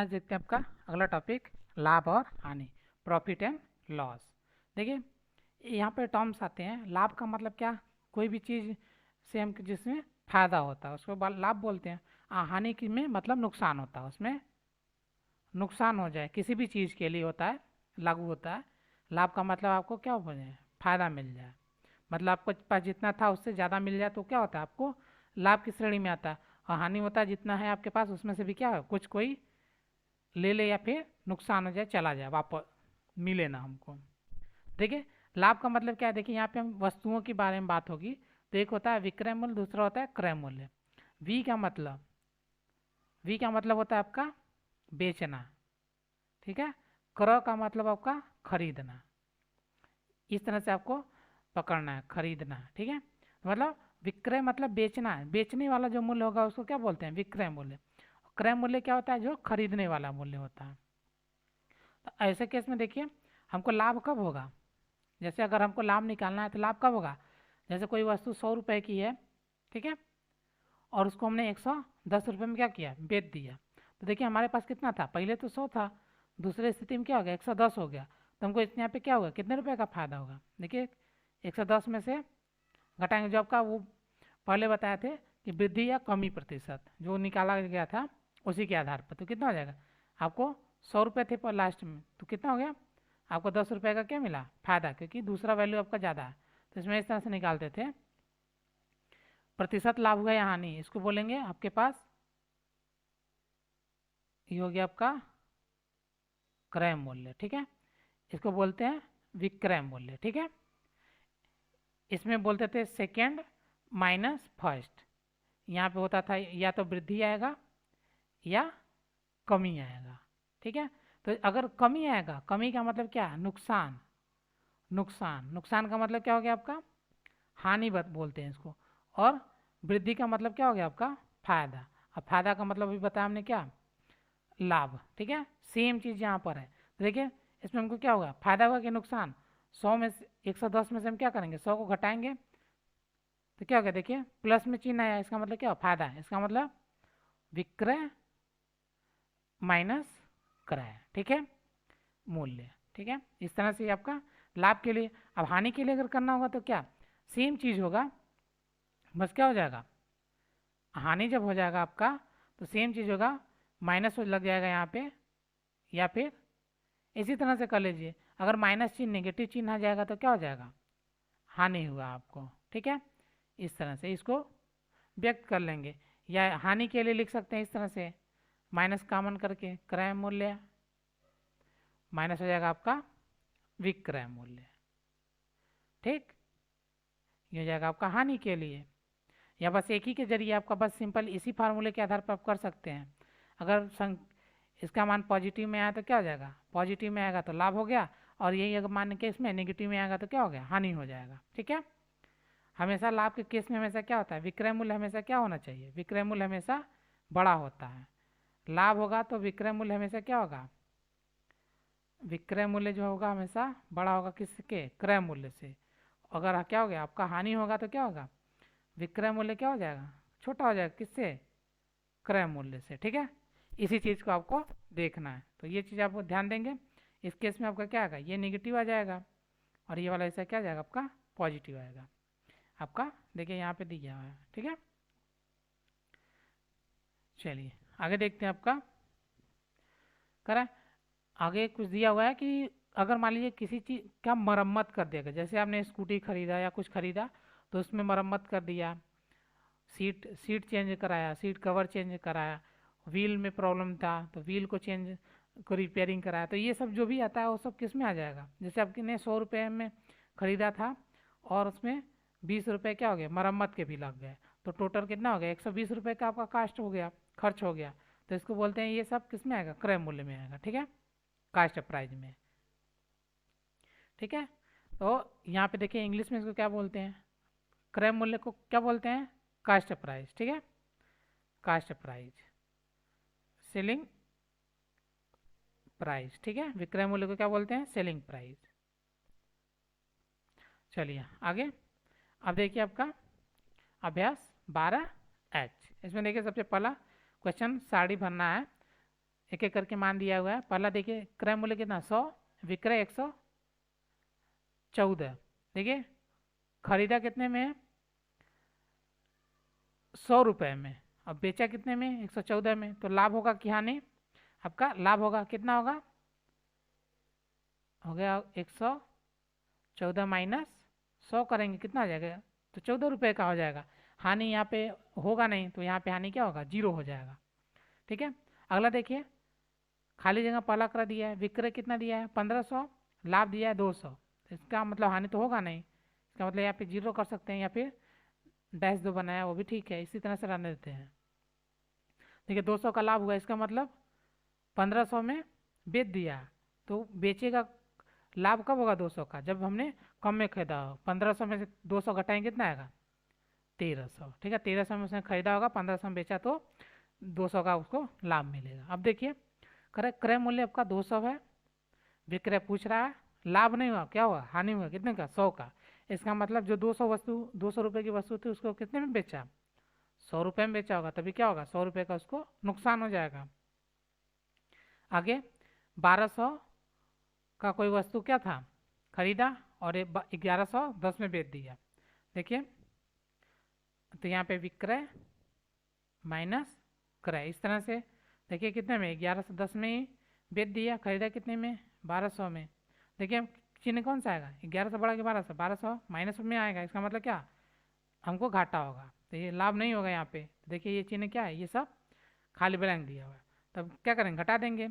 आज देखते हैं आपका अगला टॉपिक लाभ और हानि, प्रॉफिट एंड लॉस। देखिए यहाँ पे टर्म्स आते हैं। लाभ का मतलब क्या, कोई भी चीज़ से हम जिसमें फायदा होता है उसको लाभ बोलते हैं। हानि की में मतलब नुकसान होता है, उसमें नुकसान हो जाए किसी भी चीज़ के लिए होता है, लागू होता है। लाभ का मतलब आपको क्या हो जाए, फायदा मिल जाए, मतलब आपको पास जितना था उससे ज़्यादा मिल जाए तो क्या होता है, आपको लाभ की श्रेणी में आता है। और हानि होता है जितना है आपके पास उसमें से भी क्या है, कुछ कोई ले ले या फिर नुकसान हो जाए, चला जाए, वापस मिले ना हमको। देखिए लाभ का मतलब क्या है, देखिए यहाँ पे हम वस्तुओं के बारे में बात होगी। तो एक होता है विक्रय मूल्य, दूसरा होता है क्रय मूल्य। वी का मतलब, वी का मतलब होता है आपका बेचना, ठीक है। क्रय का मतलब आपका खरीदना। इस तरह से आपको पकड़ना है, खरीदना, ठीक है। मतलब विक्रय मतलब बेचना है, बेचने वाला जो मूल्य होगा उसको क्या बोलते हैं, विक्रय मूल्य। क्रय मूल्य क्या होता है, जो खरीदने वाला मूल्य होता है। तो ऐसे केस में देखिए हमको लाभ कब होगा, जैसे अगर हमको लाभ निकालना है तो लाभ कब होगा, जैसे कोई वस्तु 100 रुपए की है, ठीक है, और उसको हमने 110 रुपये में क्या किया, बेच दिया। तो देखिए हमारे पास कितना था, पहले तो 100 था, दूसरे स्थिति में क्या हो गया, 110 हो गया। तो हमको यहाँ पे क्या होगा, कितने रुपए का फायदा होगा। देखिए 110 में से घटाएंगे जो आपका वो पहले बताए थे कि वृद्धि या कमी प्रतिशत जो निकाला गया था उसी के आधार पर, तो कितना हो जाएगा, आपको 100 रुपये थे पर लास्ट में, तो कितना हो गया, आपको 10 रुपये का क्या मिला, फायदा, क्योंकि दूसरा वैल्यू आपका ज़्यादा है। तो इसमें इस तरह से निकालते थे। प्रतिशत लाभ हुआ या हानि, इसको बोलेंगे आपके पास ये हो गया आपका क्रय मूल्य, ठीक है। इसको बोलते हैं विक्रय मूल्य, ठीक है। इसमें बोलते थे सेकेंड माइनस फर्स्ट। यहाँ पे होता था या तो वृद्धि आएगा या कमी आएगा, ठीक है। तो अगर कमी आएगा, कमी का मतलब क्या है, नुकसान। नुकसान, नुकसान का मतलब क्या हो गया आपका, हानि बोलते हैं इसको। और वृद्धि का मतलब क्या हो गया आपका, फायदा। अब फायदा का मतलब अभी बताया हमने क्या, लाभ, ठीक है। सेम चीज़ यहाँ पर है। तो देखिए इसमें हमको क्या होगा, फायदा होगा कि नुकसान। 100 में से 110 में से हम क्या करेंगे, 100 को घटाएंगे तो क्या होगा, देखिए प्लस में चिन्ह आया, इसका मतलब क्या, फायदा है। इसका मतलब विक्रय माइनस क्रय, ठीक है, मूल्य, ठीक है। इस तरह से आपका लाभ के लिए। अब हानि के लिए अगर करना होगा तो क्या, सेम चीज़ होगा, बस क्या हो जाएगा, हानि जब हो जाएगा आपका तो सेम चीज़ होगा, माइनस लग जाएगा यहाँ पे, या फिर इसी तरह से कर लीजिए, अगर माइनस चिन्ह नेगेटिव चिन्ह आ जाएगा तो क्या हो जाएगा, हानि हुआ आपको, ठीक है। इस तरह से इसको व्यक्त कर लेंगे, या हानि के लिए लिख सकते हैं इस तरह से, माइनस कॉमन करके क्रय मूल्य माइनस हो जाएगा आपका विक्रय मूल्य, ठीक। ये हो जाएगा आपका हानि के लिए। या बस एक ही के जरिए आपका, बस सिंपल इसी फार्मूले के आधार पर आप कर सकते हैं। अगर इसका मान पॉजिटिव में आया तो क्या हो जाएगा, पॉजिटिव में आएगा तो लाभ हो गया, और यही अगर मान के इसमें नेगेटिव में आएगा तो क्या हो गया, हानि हो जाएगा, ठीक है। हमेशा लाभ के केस में हमेशा क्या होता है, विक्रय मूल्य हमेशा क्या होना चाहिए, विक्रय मूल्य हमेशा बड़ा होता है। लाभ होगा तो विक्रय मूल्य हमेशा क्या होगा, विक्रय मूल्य जो होगा हमेशा बड़ा होगा किसके, क्रय मूल्य से। अगर क्या हो गया आपका हानि होगा तो क्या होगा, विक्रय मूल्य क्या हो जाएगा, छोटा हो जाएगा, किससे, क्रय मूल्य से, ठीक है। इसी चीज़ को आपको देखना है, तो ये चीज़ आप ध्यान देंगे। इस केस में आपका क्या आएगा, ये नेगेटिव आ जाएगा, और ये वाला ऐसा क्या आ जाएगा आपका पॉजिटिव आएगा आपका। देखिए यहाँ पे दिया हुआ है, ठीक है। चलिए आगे देखते हैं आपका, करें आगे कुछ दिया हुआ है कि अगर मान लीजिए किसी चीज़ का मरम्मत कर दिया गया, जैसे आपने स्कूटी खरीदा या कुछ खरीदा तो उसमें मरम्मत कर दिया, सीट सीट चेंज कराया, सीट कवर चेंज कराया, व्हील में प्रॉब्लम था तो व्हील को चेंज को रिपेयरिंग कराया, तो ये सब जो भी आता है वो सब किस में आ जाएगा। जैसे आपने 100 रुपये में ख़रीदा था और उसमें 20 रुपये क्या हो गया, मरम्मत के भी लग गए, तो टोटल कितना हो गया, 120 रुपये का आपका कास्ट हो गया, खर्च हो गया। तो इसको बोलते हैं, ये सब किस में आएगा, क्रय मूल्य में आएगा, ठीक है, कास्ट प्राइस में, ठीक है। तो यहाँ पे देखिए इंग्लिश में इसको क्या बोलते हैं, क्रय मूल्य को क्या बोलते हैं, कास्ट प्राइस, ठीक है, कास्ट प्राइस, सेलिंग प्राइस, ठीक है। विक्रय मूल्य को क्या बोलते हैं, सेलिंग प्राइस। चलिए आगे, अब देखिए आपका अभ्यास 12H। इसमें देखिए सबसे पहला क्वेश्चन साड़ी भरना है, एक एक करके मान दिया हुआ है। पहला देखिए क्रय मूल्य कितना 100, विक्रय 114। देखिए खरीदा कितने में है 100 रुपये में, अब बेचा कितने में 114 में। तो लाभ होगा कि हानि? आपका लाभ होगा, कितना होगा? हो गया 114 माइनस 100 करेंगे कितना आ जाएगा? तो 14 रुपये का हो जाएगा। हानि यहाँ पे होगा नहीं, तो यहाँ पे हानि क्या होगा? 0 हो जाएगा। ठीक है, अगला देखिए खाली जगह पहला कर दिया है, विक्रय कितना दिया है 1500, लाभ दिया है 200। तो इसका मतलब हानि तो होगा नहीं, इसका मतलब यहाँ पे 0 कर सकते हैं या फिर डैश दो बनाया वो भी ठीक है, इसी तरह से रहने देते हैं। देखिए 200 का लाभ हुआ, इसका मतलब 1500 में बेच दिया, तो बेचेगा लाभ कब होगा 200 का? जब हमने कम में खरीदा हो। 1500 में से 200 घटाएंगे कितना आएगा? 1300। ठीक है, 1300 में उसने खरीदा होगा, 1500 में बेचा, तो 200 का उसको लाभ मिलेगा। अब देखिए क्रय मूल्य आपका 200 है, विक्रय पूछ रहा है, लाभ नहीं हुआ, क्या हुआ? हानि हुआ, कितने का? 100 का। इसका मतलब जो 200 रुपये की वस्तु थी उसको कितने में बेचा? 100 रुपये में बेचा होगा, तभी क्या होगा? 100 रुपये का उसको नुकसान हो जाएगा। आगे 1200 का कोई वस्तु क्या था खरीदा और 1110 में बेच दिया। देखिए तो यहाँ पे विक्रय माइनस क्रय, इस तरह से देखिए कितने में 1110 में ही बेच दिया, खरीदा कितने में 1200 में। देखिए चिन्ह कौन सा आएगा? 1100 बढ़ा के 1200, 1200 माइनस में आएगा, इसका मतलब क्या? हमको घाटा होगा, तो ये लाभ नहीं होगा यहाँ पे। देखिए ये चिन्ह क्या है? ये सब खाली ब्लैंक दिया हुआ है, तब क्या करेंगे? घटा देंगे।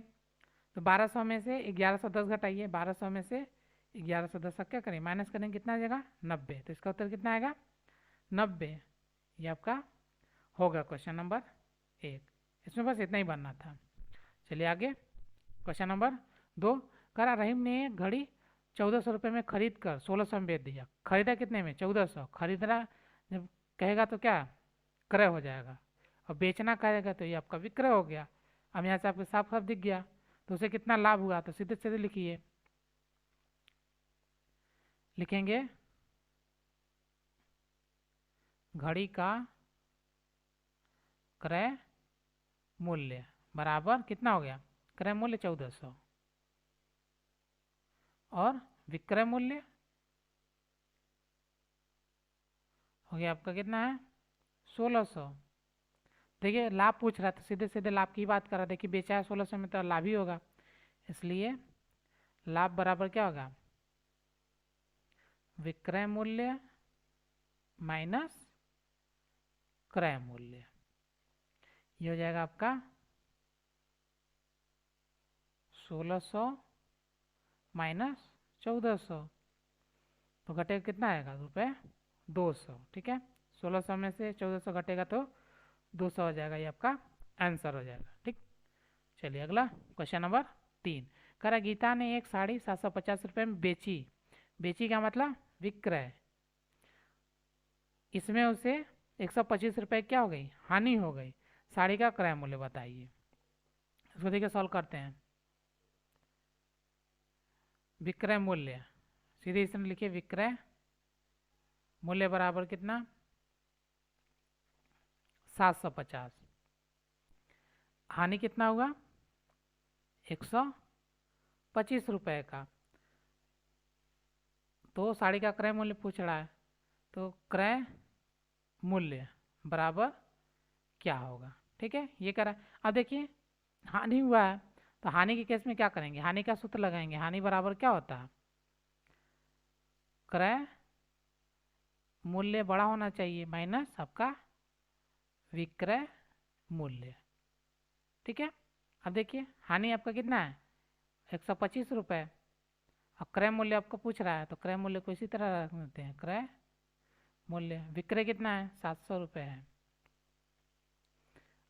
तो 1200 में से 1110 घटाइए, 1200 में से 1110 का क्या करें? माइनस करेंगे, कितना आ जाएगा? 90। तो इसका उत्तर कितना आएगा? 90। ये आपका होगा क्वेश्चन नंबर 1। इसमें बस इतना ही बनना था। चलिए आगे क्वेश्चन नंबर 2। करा रहीम ने एक घड़ी 1400 रुपये में खरीद कर 1600 में बेच दिया। खरीदा कितने में? 1400। खरीदना जब कहेगा तो क्या क्रय हो जाएगा, और बेचना कहेगा तो ये आपका विक्रय हो गया। अब यहाँ से आपको साफ साफ दिख गया, तो उसे कितना लाभ हुआ? तो सीधे सीधे लिखिए, लिखेंगे घड़ी का क्रय मूल्य बराबर कितना हो गया? क्रय मूल्य 1400 और विक्रय मूल्य हो गया आपका कितना है? 1600। देखिए लाभ पूछ रहा था, सीधे सीधे लाभ की बात कर रहा था। देखिए बेचा है 1600 में तो लाभ ही होगा, इसलिए लाभ बराबर क्या होगा? विक्रय मूल्य माइनस क्रय मूल्य। ये हो जाएगा आपका 1600 माइनस 1400, तो घटेगा कितना आएगा? ₹200। ठीक है, 1600 में से 1400 घटेगा तो 200 हो जाएगा, ये आपका आंसर हो जाएगा। ठीक, चलिए अगला क्वेश्चन नंबर 3। करा गीता ने एक साड़ी 750 रुपये में बेची। बेची का मतलब विक्रय। इसमें उसे 125 रुपये क्या हो गई? हानि हो गई। साड़ी का क्रय मूल्य बताइए। इसको देखिए सॉल्व करते हैं। विक्रय मूल्य सीधे इसमें लिखिए, विक्रय मूल्य बराबर कितना? 750। हानि कितना हुआ? 125 रुपये का। तो साड़ी का क्रय मूल्य पूछ रहा है, तो क्रय मूल्य बराबर क्या होगा? ठीक है, ये करा। अब देखिए हानि हुआ है, तो हानि के केस में क्या करेंगे? हानि का सूत्र लगाएंगे। हानि बराबर क्या होता है? क्रय मूल्य बड़ा होना चाहिए माइनस आपका विक्रय मूल्य। ठीक है, अब देखिए हानि आपका कितना है? 125 रुपये, और क्रय मूल्य आपको पूछ रहा है, तो क्रय मूल्य को इसी तरह रख देते हैं। क्रय मूल्य विक्रय कितना है? 700 रुपये है।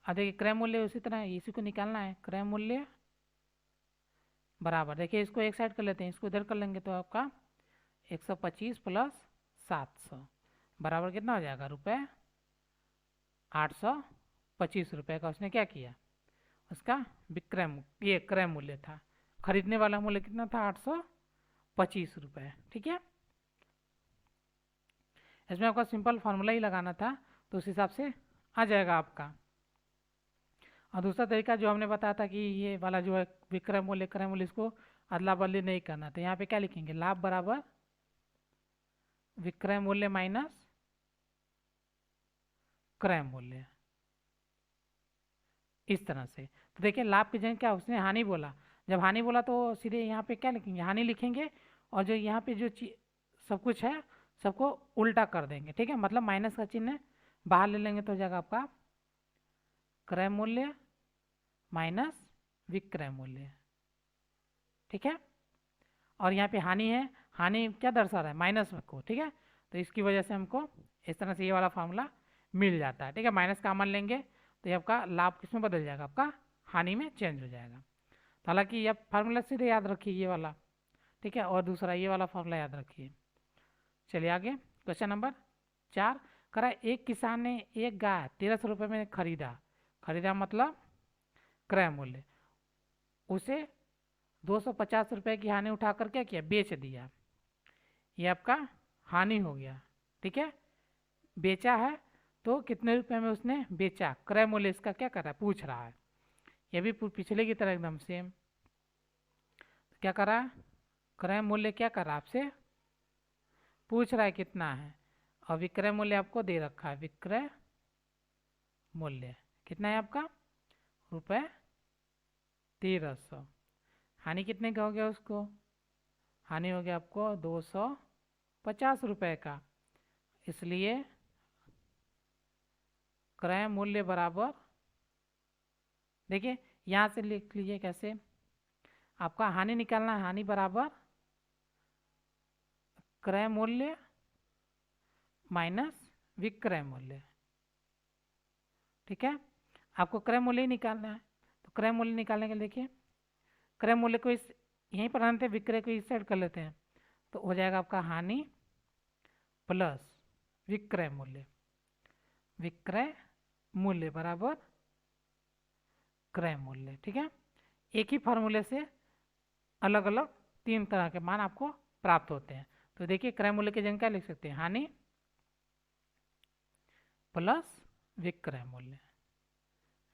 अब देखिए क्रय मूल्य उसी तरह है, इसी को निकालना है। क्रय मूल्य बराबर, देखिए इसको एक साइड कर लेते हैं, इसको इधर कर लेंगे, तो आपका 125 प्लस 700 बराबर कितना हो जाएगा? ₹825 रुपये का उसने क्या किया? उसका विक्रय ये क्रय मूल्य था। खरीदने वाला मूल्य कितना था? 825 रुपये। ठीक है, इसमें आपका सिंपल फार्मूला ही लगाना था, तो उस हिसाब से आ जाएगा आपका। और दूसरा तरीका जो हमने बताया था कि ये वाला जो है विक्रय मूल्य क्रय मूल्य, इसको अदला बदली नहीं करना, तो यहाँ पे क्या लिखेंगे, लाभ बराबर विक्रय मूल्य माइनस क्रय मूल्य, इस तरह से। तो देखिए लाभ की जगह क्या उसने हानि बोला, जब हानि बोला तो सीधे यहाँ पे क्या लिखेंगे, हानि लिखेंगे, और जो यहाँ पे जो चीज सब कुछ है सबको उल्टा कर देंगे, ठीक है, मतलब माइनस का चिन्ह बाहर ले लेंगे तो हो जाएगा आपका क्रय मूल्य माइनस विक्रय मूल्य, ठीक है। और यहाँ पे हानि है, हानि क्या दर्शा रहा है, माइनस को, ठीक है, तो इसकी वजह से हमको इस तरह से ये वाला फार्मूला मिल जाता है, ठीक है। माइनस कॉमन लेंगे तो ये आपका लाभ किसमें बदल जाएगा, आपका हानि में चेंज हो जाएगा। तो हालांकि ये फार्मूला सीधे याद रखिए ये वाला, ठीक है, और दूसरा ये वाला फार्मूला याद रखिए। चलिए आगे, क्वेश्चन नंबर 4 करा, एक किसान ने एक गाय 1300 रुपये में खरीदा, खरीदा मतलब क्रय मूल्य, उसे 250 रुपये की हानि उठाकर क्या किया, बेच दिया, ये आपका हानि हो गया, ठीक है। बेचा है तो कितने रुपए में उसने बेचा, क्रय मूल्य इसका क्या कर रहा है, पूछ रहा है, ये भी पिछले की तरह एकदम सेम। तो क्या कर रहा है, क्रय मूल्य क्या कर रहा है, आपसे पूछ रहा है कितना है, और विक्रय मूल्य आपको दे रखा है, विक्रय मूल्य कितना है आपका, रुपये 1300, हानि कितने का हो गया उसको, हानि हो गया आपको 250 रुपये का, इसलिए क्रय मूल्य बराबर, देखिए यहाँ से लिख लीजिए कैसे, आपका हानि निकालना है, हानि बराबर क्रय मूल्य माइनस विक्रय मूल्य, ठीक है। आपको क्रय मूल्य ही निकालना है, तो क्रय मूल्य निकालने के लिए देखिए, क्रय मूल्य को इस यहीं पर आते हैं, विक्रय को इस साइड कर लेते हैं, तो हो जाएगा आपका हानि प्लस विक्रय मूल्य, विक्रय मूल्य बराबर क्रय मूल्य, ठीक है। एक ही फार्मूले से अलग अलग 3 तरह के मान आपको प्राप्त होते हैं। तो देखिए क्रय मूल्य की जगह क्या लिख सकते हैं, हानि प्लस विक्रय मूल्य,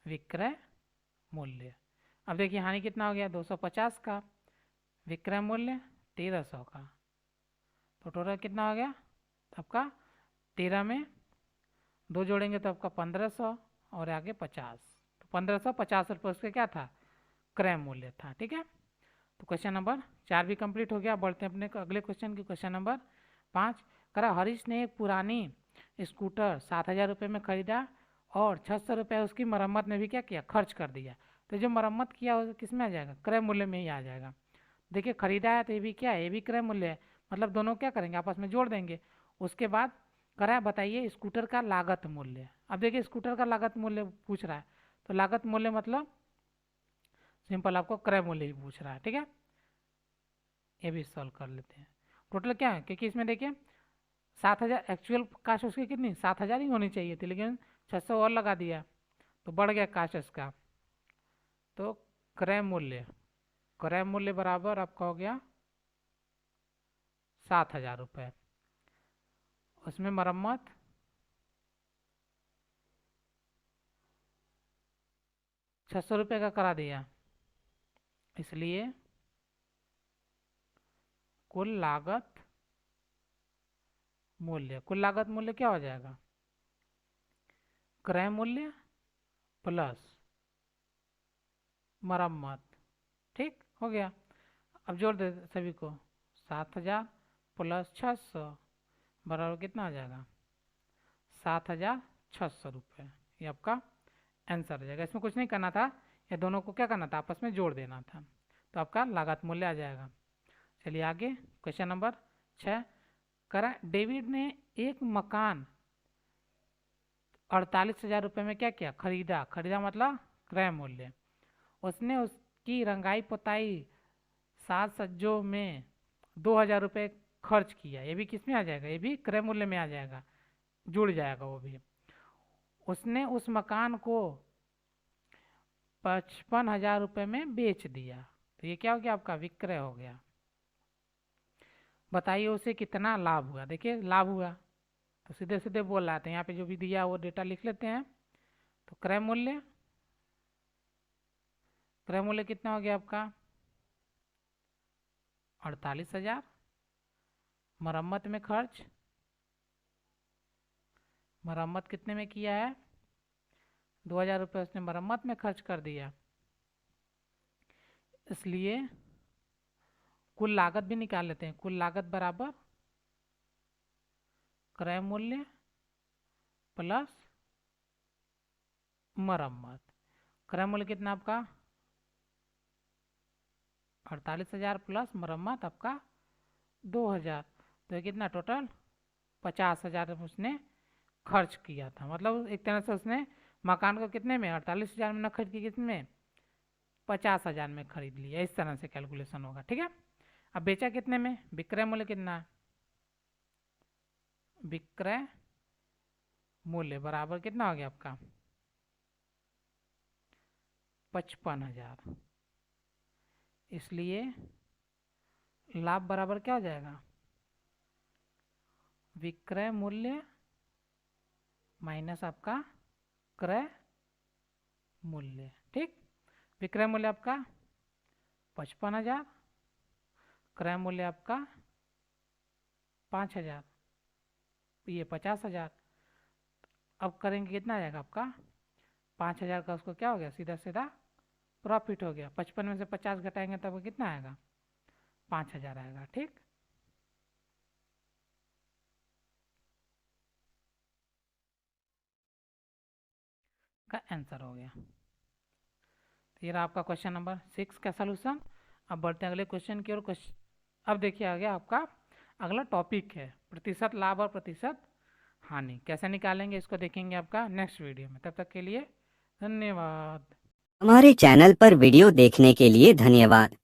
विक्रय मूल्य। अब देखिए हानि कितना हो गया, 250 का, विक्रय मूल्य 1300 का, तो टोटल कितना हो गया आपका, 13 में 2 जोड़ेंगे तो आपका 1500 और आगे 50, तो 1550 रुपये उसका क्या था, क्रय मूल्य था, ठीक है। तो क्वेश्चन नंबर 4 भी कंप्लीट हो गया। बढ़ते हैं अपने अगले क्वेश्चन की, क्वेश्चन नंबर 5 करा, हरीश ने एक पुरानी स्कूटर 7000 रुपये में खरीदा और 600 रुपये उसकी मरम्मत में भी क्या किया, खर्च कर दिया, तो जो मरम्मत किया वो किस में आ जाएगा, क्रय मूल्य में ही आ जाएगा। देखिए खरीदा है तो ये भी क्या है, ये भी क्रय मूल्य है, मतलब दोनों क्या करेंगे, आपस में जोड़ देंगे। उसके बाद करा, बताइए स्कूटर का लागत मूल्य। अब देखिए स्कूटर का लागत मूल्य पूछ रहा है, तो लागत मूल्य मतलब सिंपल आपको क्रय मूल्य ही पूछ रहा है, ठीक है। ये भी सॉल्व कर लेते हैं। टोटल क्या है, क्योंकि इसमें देखिए 7000 एक्चुअल कास्ट उसकी कितनी 7000 ही होनी चाहिए थी, लेकिन 600 और लगा दिया तो बढ़ गया कास्ट इसका, तो क्रय मूल्य बराबर आपका हो गया 7000 रुपये, उसमें मरम्मत 600 रुपये का करा दिया, इसलिए कुल लागत मूल्य क्या हो जाएगा, क्रय मूल्य प्लस मरम्मत, ठीक हो गया। अब जोड़ दे सभी को, 7000 प्लस 600 बराबर कितना हो जाएगा, 7600 रुपये, ये आपका आंसर हो जाएगा। इसमें कुछ नहीं करना था, ये दोनों को क्या करना था, आपस में जोड़ देना था, तो आपका लागत मूल्य आ जाएगा। चलिए आगे, क्वेश्चन नंबर 6 करा, डेविड ने एक मकान 48,000 रुपये में क्या किया, खरीदा मतलब क्रय मूल्य, उसने उसकी रंगाई पुताई साज सज्जों में 2000 रुपये खर्च किया, ये भी किस में आ जाएगा, ये भी क्रय मूल्य में आ जाएगा, जुड़ जाएगा वो भी। उसने उस मकान को 55,000 रुपये में बेच दिया, तो ये क्या हो गया, आपका विक्रय हो गया। बताइए उसे कितना लाभ हुआ, देखिए लाभ हुआ तो सीधे सीधे बोल रहा था, यहाँ पे जो भी दिया वो डेटा लिख लेते हैं। तो क्रय मूल्य क्रय मूल्य कितना हो गया आपका 48,000। मरम्मत में खर्च, मरम्मत कितने में किया है 2,000 रुपये उसने मरम्मत में खर्च कर दिया, इसलिए कुल लागत भी निकाल लेते हैं। कुल लागत बराबर क्रय मूल्य प्लस मरम्मत। क्रय मूल्य कितना आपका 48,000 प्लस मरम्मत आपका 2,000, तो ये कितना टोटल 50,000 उसने खर्च किया था। मतलब एक तरह से उसने मकान को कितने में 48,000 में न खरीद के कितने में 50,000 में खरीद लिया। इस तरह से कैलकुलेशन होगा, ठीक है। अब बेचा कितने में, विक्रय मूल्य कितना, विक्रय मूल्य बराबर कितना हो गया आपका 55,000, इसलिए लाभ बराबर क्या हो जाएगा विक्रय मूल्य माइनस आपका क्रय मूल्य। ठीक, विक्रय मूल्य आपका 55,000, क्रय मूल्य आपका 5,000, ये 50,000। अब करेंगे कितना आ जाएगा आपका 5,000 का, उसको क्या हो गया सीधा सीधा प्रॉफिट हो गया। 55 में से 50 घटाएंगे तब कितना आएगा 5,000 आएगा। ठीक, का आंसर हो गया। तो ये रहा आपका क्वेश्चन नंबर 6 का सलूशन। अब बढ़ते हैं अगले क्वेश्चन की ओर। अब देखिए आगे आपका अगला टॉपिक है प्रतिशत लाभ और प्रतिशत हानि। कैसे निकालेंगे इसको देखेंगे आपका नेक्स्ट वीडियो में। तब तक के लिए धन्यवाद। हमारे चैनल पर वीडियो देखने के लिए धन्यवाद।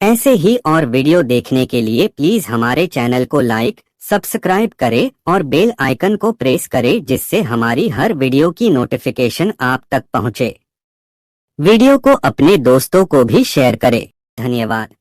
ऐसे ही और वीडियो देखने के लिए प्लीज हमारे चैनल को लाइक, सब्सक्राइब करें और बेल आइकन को प्रेस करें, जिससे हमारी हर वीडियो की नोटिफिकेशन आप तक पहुंचे। वीडियो को अपने दोस्तों को भी शेयर करें। धन्यवाद।